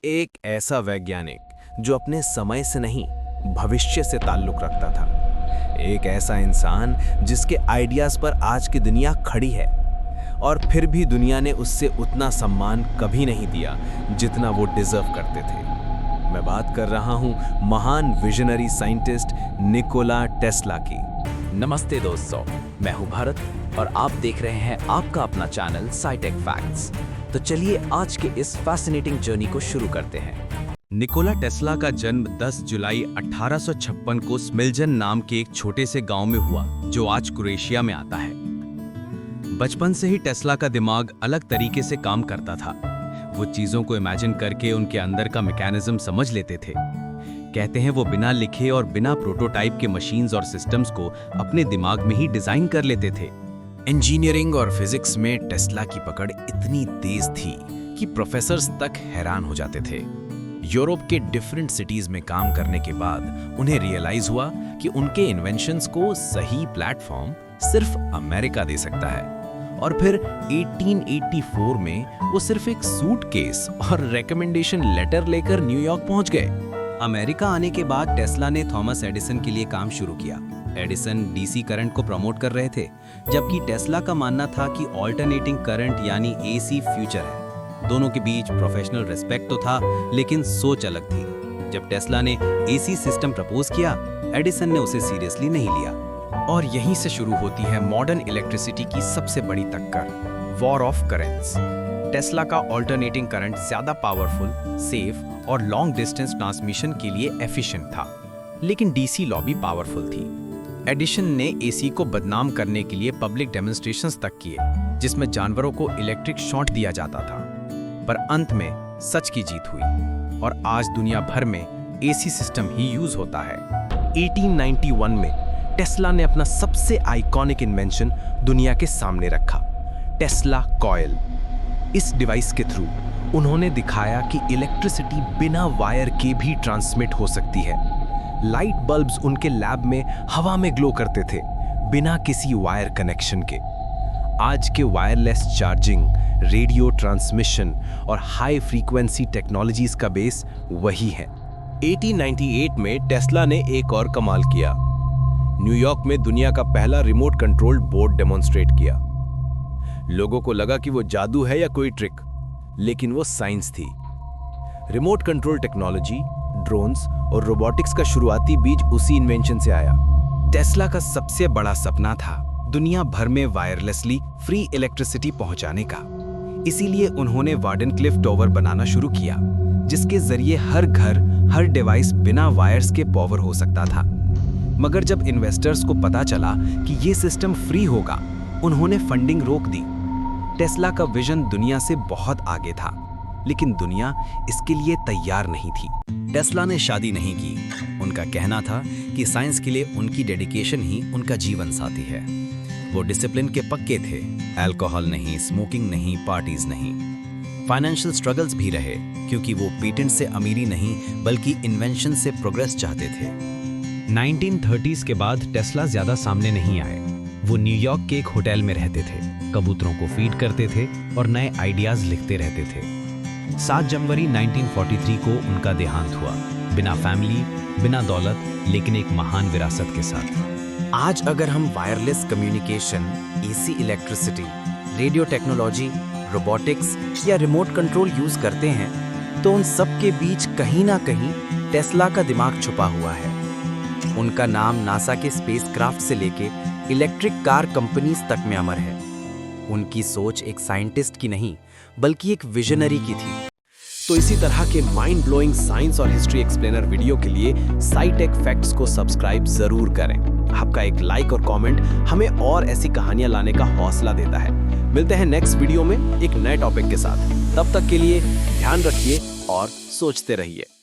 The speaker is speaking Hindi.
एक ऐसा वैज्ञानिक जो अपने समय से नहीं, भविष्य से ताल्लुक रखता था। एक ऐसा इंसान जिसके आइडियाज पर आज की दुनिया खड़ी है, और फिर भी दुनिया ने उससे उतना सम्मान कभी नहीं दिया जितना वो डिजर्व करते थे। मैं बात कर रहा हूं महान विजनरी साइंटिस्ट निकोला टेस्ला की। नमस्ते दोस्तों, मैं हूं भारत और आप देख रहे हैं आपका अपना चैनल साइटेक फैक्ट्स। तो चलिए आज के इस फैसिनेटिंग जर्नी को शुरू करते हैं। निकोला टेस्ला का जन्म 10 जुलाई 1856 को स्मिल्जन नाम के एक छोटे से गांव में हुआ, जो आज क्रोएशिया में आता है। बचपन से ही टेस्ला का दिमाग अलग तरीके से काम करता था। वो चीजों को इमेजिन करके उनके अंदर का मैकेनिज्म समझ लेते थे। कहते हैं वो बिना लिखे और बिना प्रोटोटाइप के मशीन्स और सिस्टम्स को अपने दिमाग में ही डिजाइन कर लेते थे। इंजीनियरिंग और फिजिक्स में टेस्ला की पकड़ इतनी तेज थी कि प्रोफेसर्स तक हैरान हो जाते थे। यूरोप के डिफरेंट सिटीज में काम करने के बाद उन्हें रियलाइज हुआ कि उनके इन्वेंशंस को सही प्लेटफॉर्म सिर्फ अमेरिका दे सकता है। और फिर 1884 में वो सिर्फ एक सूटकेस और रिकमेंडेशन लेटर लेकर न्यूयॉर्क पहुंच गए। अमेरिका आने के बाद टेस्ला ने थॉमस एडिसन के लिए काम शुरू किया। एडिसन डीसी करंट को प्रमोट कर रहे थे, जबकि टेस्ला का मानना था कि ऑल्टरनेटिंग करंट यानी एसी फ्यूचर है। दोनों के बीच प्रोफेशनल रिस्पेक्ट तो था, लेकिन सोच अलग थी। जब टेस्ला ने एसी सिस्टम प्रपोज किया, एडिसन ने उसे सीरियसली नहीं लिया। और यहीं से शुरू होती है मॉडर्न इलेक्ट्रिसिटी की सबसे बड़ी टक्कर, वॉर ऑफ करंट्स। टेस्ला का ऑल्टरनेटिंग करंट ज्यादा पावरफुल, सेफ और लॉन्ग डिस्टेंस ट्रांसमिशन के लिए एफिशिएंट था, लेकिन डीसी लॉ भी पावरफुल थी। एडिसन ने एसी को बदनाम करने के लिए पब्लिक डेमोन्स्ट्रेशंस तक किए, जिसमें जानवरों को इलेक्ट्रिक शॉक दिया जाता था। पर अंत में सच की जीत हुई और आज दुनिया भर में एसी सिस्टम ही यूज होता है। 1891 में टेस्ला ने अपना सबसे आइकॉनिक इन्वेंशन दुनिया के सामने रखा, टेस्ला कॉइल। इस डिवाइस के थ्रू उन्होंने दिखाया कि इलेक्ट्रिसिटी बिना वायर के भी ट्रांसमिट हो सकती है। लाइट बल्ब्स उनके लैब में हवा में ग्लो करते थे, बिना किसी वायर कनेक्शन के। आज के वायरलेस चार्जिंग, रेडियो ट्रांसमिशन और हाई फ्रीक्वेंसी टेक्नोलॉजीज का बेस वही है। 1898 में टेस्ला ने एक और कमाल किया। न्यूयॉर्क में दुनिया का पहला रिमोट कंट्रोल्ड बोर्ड डेमोन्स्ट्रेट किया। लोगों को लगा कि वो जादू है या कोई ट्रिक, लेकिन वो साइंस थी। रिमोट कंट्रोल टेक्नोलॉजी, ड्रोन्स और रोबोटिक्स का शुरुआती बीज उसी इन्वेंशन से आया। टेस्ला का सबसे बड़ा सपना था दुनिया भर में वायरलेसली फ्री इलेक्ट्रिसिटी पहुंचाने का। इसीलिए उन्होंने वार्डनक्लिफ टॉवर बनाना शुरू किया, जिसके जरिए हर घर, हर डिवाइस बिना वायर्स के पावर हो सकता था। मगर जब इन्वेस्टर्स को पता चला कि ये सिस्टम फ्री होगा, उन्होंने फंडिंग रोक दी। टेस्ला का विजन दुनिया से बहुत आगे था, लेकिन दुनिया इसके लिए तैयार नहीं थी। टेस्ला ने शादी नहीं की। उनका कहना था कि साइंस के लिए उनकी डेडिकेशन ही उनका जीवन साथी है। वो डिसिप्लिन के पक्के थे, अल्कोहल नहीं, स्मोकिंग नहीं, पार्टीज नहीं। फाइनेंशियल स्ट्रगल्स भी रहे, क्योंकि वो पेटेंट से अमीरी नहीं बल्कि इन्वेंशन से प्रोग्रेस चाहते थे। 1930s के बाद टेस्ला ज्यादा सामने नहीं आए। वो न्यूयॉर्क के एक होटल में रहते थे, कबूतरों को फीड करते थे और नए आइडियाज लिखते रहते थे। 7 जनवरी 1943 को उनका देहांत हुआ, बिना फैमिली, बिना दौलत, लेकिन एक महान विरासत के साथ। आज अगर हम wireless communication, AC electricity, radio technology, robotics या रिमोट कंट्रोल यूज करते हैं, तो उन सब के बीच कहीं ना कहीं टेस्ला का दिमाग छुपा हुआ है। उनका नाम नासा के स्पेसक्राफ्ट से लेके इलेक्ट्रिक कार कंपनीज तक में अमर है। उनकी सोच एक साइंटिस्ट की नहीं, बल्कि एक विजनरी की थी। तो इसी तरह के माइंड ब्लोइंग साइंस और हिस्ट्री एक्सप्लेनर वीडियो के लिए साइटेक फैक्ट्स को सब्सक्राइब जरूर करें। आपका एक लाइक और कमेंट हमें और ऐसी कहानियां लाने का हौसला देता है। मिलते हैं नेक्स्ट वीडियो में एक नए टॉपिक के साथ। तब तक के लिए ध्यान रखिए और सोचते रहिए।